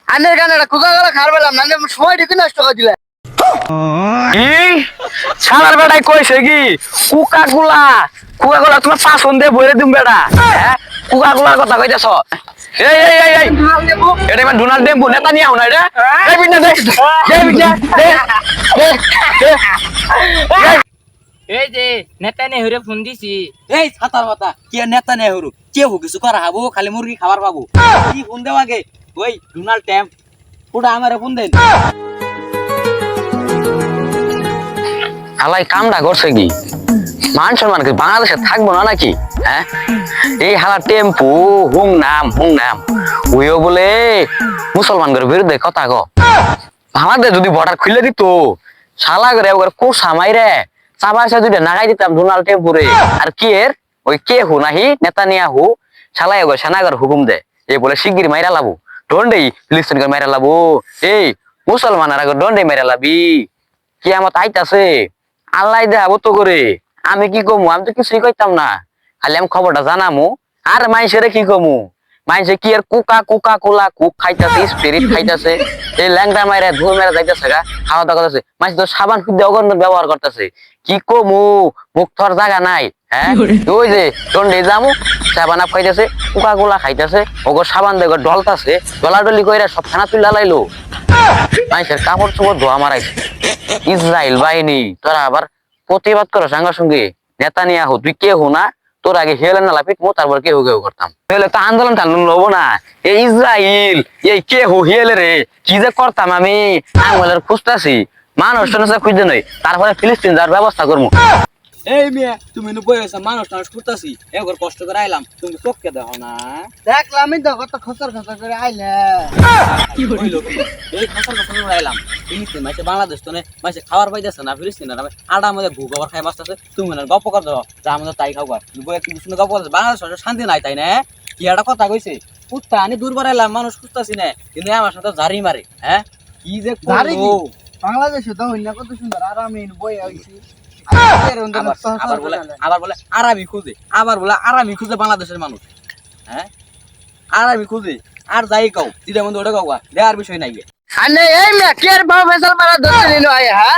আনের গানে একটা কুকা গলা খার পেলাম না সময় ঢুকে নষ্ট করে দিলে কি শালার বেটাই কইছে কি কুকা গুলা তোমার পাছন দিয়ে বইরে দিম বেটা হ্যাঁ কুকা গুলার কথা কইতেছ এই এই এই এই এটা মানে ডোনাল্ড ট্রাম্প নেতা নিয়ে আও না রে এই বিনা দে দে বিনা দে দে এই যে নেতা নেহরু ফোন দিছি এই ছাতার মাথা কি নেতা নেহরু কে হো কিছু করা হাবো খালি মুরগি খাবার পাবো কি ফোন দেওয়া আগে ওই ডোনাল্ড ট্রাম্প পুরা আমারে ফোন দেন আলাই কামটা করছে কি মান সম্মান কি বাংলাদেশে থাকবো না নাকি হ্যাঁ এই হালা টেম্পু হুং নাম ওইও বলে মুসলমানদের বিরুদ্ধে কথা গো বাংলাদেশ যদি বর্ডার খুলে দিত শালা করে ওর কোষা মাইরে চাবাইসা দুইটা নাগাই দিতাম ডোনাল্ড টেম্পুরে আর কি এর ওই কে হু নাহি নেতানিয়াহু শালাই ওগো সেনাগর হুকুম দে এই বলে শিগগির মাইরা লাবো ডন্ডেই ফিলিস্তিনকে মাইরা লাবো এই মুসলমানের আগে ডন্ডে মাইরা লাবি কি আমার আইতাছে আল্লাহ দেখাবো তো করে আমি কি কমু আমি তো কিছুই কইতাম না খালি আমি খবরটা জানামু আর মাইসেরে কি কমু মাইসে কি আর কুকা কুকা কোলা কুক খাইতাছে স্পিরিট খাইতাছে এই ল্যাংটা মাইরা ধুয়ে মেরা যাইতাছে গা খাওয়া দাওয়া করতেছে মাইস তো সাবান খুব অগন্য ব্যবহার করতেছে কি কমু মুখ থর জায়গা নাই হ্যাঁ ওই যে টন্ডে যামু সাবান আপ খাইতেছে কুকা কোলা খাইতেছে ওগো সাবান দেখো ডলতাছে ডলাডলি কইরা সব খানা তুই লালাইলো মাইসের কাপড় চোপড় ধোয়া মারাইছে ইসরায়েল বাহিনী তোরা আবার প্রতিবাদ করো সঙ্গে সঙ্গে নেতানিয়াহু তুই কে হো না তোর আগে হেলে না লাপিট মো তারপর কেউ করতাম তাহলে তো আন্দোলন টান্দোলন লবো না এই ইসরায়েল এই কে হো হেলে রে কি যে করতাম আমি আঙুলের খুঁজতাছি মানুষ খুঁজতে নই তারপরে ফিলিস্তিন যাওয়ার ব্যবস্থা করবো এই মিয়া তুমি নো বইছো মানুষ টানুষ করতাছি একবার কষ্ট করে আইলাম তুমি চোখকে দেখো না দেখলামই তো কত খসর খসর করে আইলে কি হইলো কি এই খসর খসর করে আইলাম ফিলিস্তিন মাইছে বাংলাদেশ তো মাইছে খাবার পাইতেছে না ফিলিস্তিন আর আড়া আমাদের ভূ খাবার খাই মাছ আছে তুমি না গপ্প কর দাও যা আমাদের তাই খাবার বই একটু শুনে গপ্প করছে বাংলাদেশ শান্তি নাই তাই না কি একটা কথা কইছে কুত্তা আনি দূর বাড়াইলাম মানুষ খুঁজতাছি না কিন্তু আমার সাথে জারি মারে হ্যাঁ কি যে করবো বাংলাদেশে তো হইনা কত সুন্দর আরামে বই আইছি আবার বলে আরামি খুঁজে বাংলাদেশের মানুষ হ্যাঁ আরামি খুঁজে আর যাই কাও দিদা বন্ধু ওটা কাও দেওয়ার বিষয় নাই আনে এই মে কের বাপ ফেসাল মারা ধরে নিলো আয় হ্যাঁ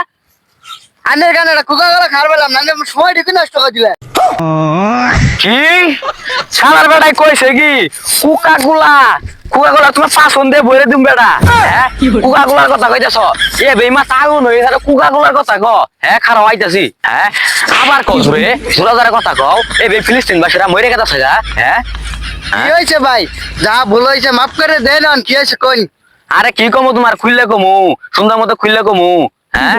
আনের গানে একটা কুকা গলা খার পেলাম না সময় ঢুকে নষ্ট করে দিলে কি শালার বেটাই কইছে কি কুকা গুলা তোমার পাছন দিয়ে বইরে দিম বেটা হ্যাঁ কুকা গুলার কথা কইতেছ এ বেইমা তাগুন হই তাহলে কুকা গুলার কথা ক হ্যাঁ খারাপ আইতাছি হ্যাঁ আবার কস রে জোরাদারের কথা কও এই বে ফিলিস্তিন বাসীরা মরে গেছে গা হ্যাঁ কি হয়েছে ভাই যা ভুল হয়েছে মাফ করে দেন কি হয়েছে কোন আরে কি কমু তোমার খুললে কমু সুন্দর মতো খুললে কমু হ্যাঁ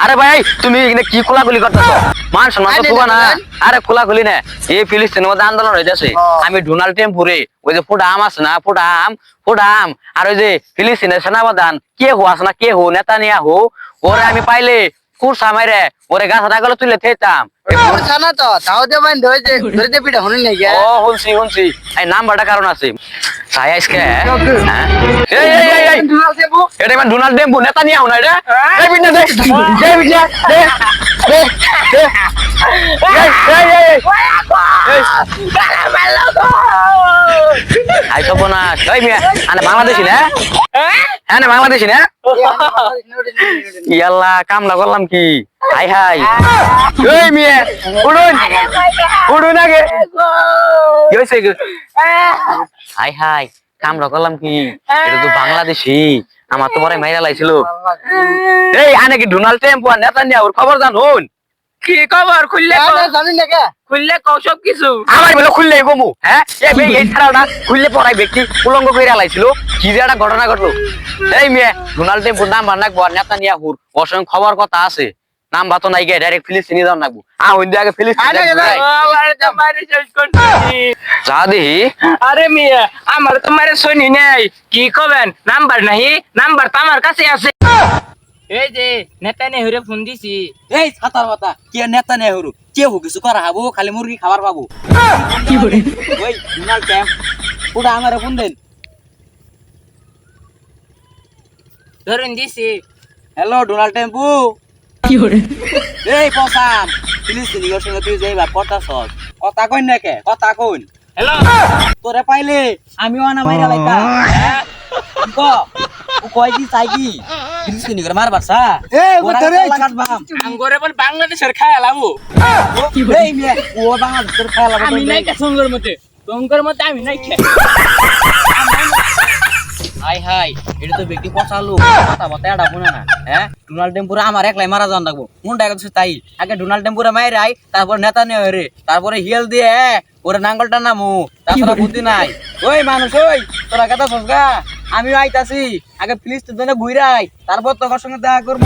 আরে ভাই তুমি এখানে কি খোলাখুলি করতেছো মান সম্মান তো তুবা না আরে খোলাখুলি না এই ফিলিস্তিনের মধ্যে আন্দোলন হইতাছে আমি ডোনাল্ড ট্রাম্পুরে ওই যে ফুটাম আছে না ফুটাম আর ওই যে ফিলিস্তিনের সেনাপ্রধান কে হো আছে না কে হো নেতানিয়াহু ওরে আমি পাইলে কুরসা মাইরে ওরে গাছ রাগলে তুলে থেতাম ছানা তো তাও দে বাইন ধরে ধরে পিঠা হনি নাই ও শুনছি এই নাম্বারটা কারণ আছে সাই আজকে এই এটা মানে ডোনাল্ড ট্রাম্প নেতানিয়াহু না রে এই বিনা দে দে বিনা দে দে দে আই সব না কই মিয়া আনে বাংলাদেশি না হ্যাঁ বাংলাদেশি না ইয়াল্লা কামনা করলাম কি হাই হাই ওই মিয়া উড়ুন আগে কি হইছে হাই হাই কামনা করলাম কি এটা তো বাংলাদেশি আমার তো বড় মাইরা লাইছিল এই আনে কি ডোনাল্ড ট্রাম্প আর নেতানিয়াহুর খবর জানুন কি খবর খুললে জানি না কে খুললে কও সব কিছু আমার বলে খুললে কমু হ্যাঁ এই ছাড়াটা খুললে পড়াই ব্যক্তি উলঙ্গ করে লাইছিল কি যে একটা ঘটনা ঘটলো এই মেয়ে ডোনাল্ড ট্রাম্প নাম বানাকবো আর নেতানিয়াহুর ওর সঙ্গে খবর কথা আছে নাম বাতো নাই গে ডাইরেক্ট ফিলিস্তিনি যাও নাকবো হইন্দে আগে ফিলিস্তিনি যা দেখি আরে মিয়া আমার তোমার শুনি নাই কি কবেন নাম্বার নাহি নাম্বার তো আমার কাছে আছে এই যে নেতা নেহরু ফোন দিছি এই ছাতার মাথা কি নেতা নেহরু কে হো কিছু করা হাবো খালি মুরগি খাবার পাবো কি করে ওই ডোনাল্ড ট্রাম্প পুরা আমারে ফোন দেন ধরুন দিছি হ্যালো ডোনাল্ড ট্রাম্পু কি করে এই পসাম ফিলিস্তিনির সঙ্গে তুই যাইবা কথাছস কথা কইন না কে কথা কইন হ্যালো তোরে পাইলে আমিও আনা মাইরা লাইতা ও কয় কি চাই কি ফিলিস্তিনি করে মারবার সা এ ওরা ধরে কাটবাম আঙ্গরে বল বাংলাদেশের খায়া লাবো এই মেয়ে ও বাংলাদেশের খেলা আমি নাই কে সঙ্গের মতে সঙ্গের মতে আমি নাই খে হাই হাই এটা তো ব্যক্তি পচালো কথা বলতে এটা বলে না হ্যাঁ ডোনাল্ড টেম্পুরা আমার একলাই মারা যান লাগবো কোনটা কথা তাই আগে ডোনাল্ড টেম্পুরা মাইরে আই তারপর নেতা নিয়ে রে তারপরে হিল দিয়ে ওরে নাঙ্গলটা নামু তাছাড়া বুদ্ধি নাই ওই মানুষ ওই তোরা কথা সসগা আমিও আইতাছি আগে প্লিজ তোর জন্য ঘুরাই তারপর তোর সঙ্গে দেখা করবো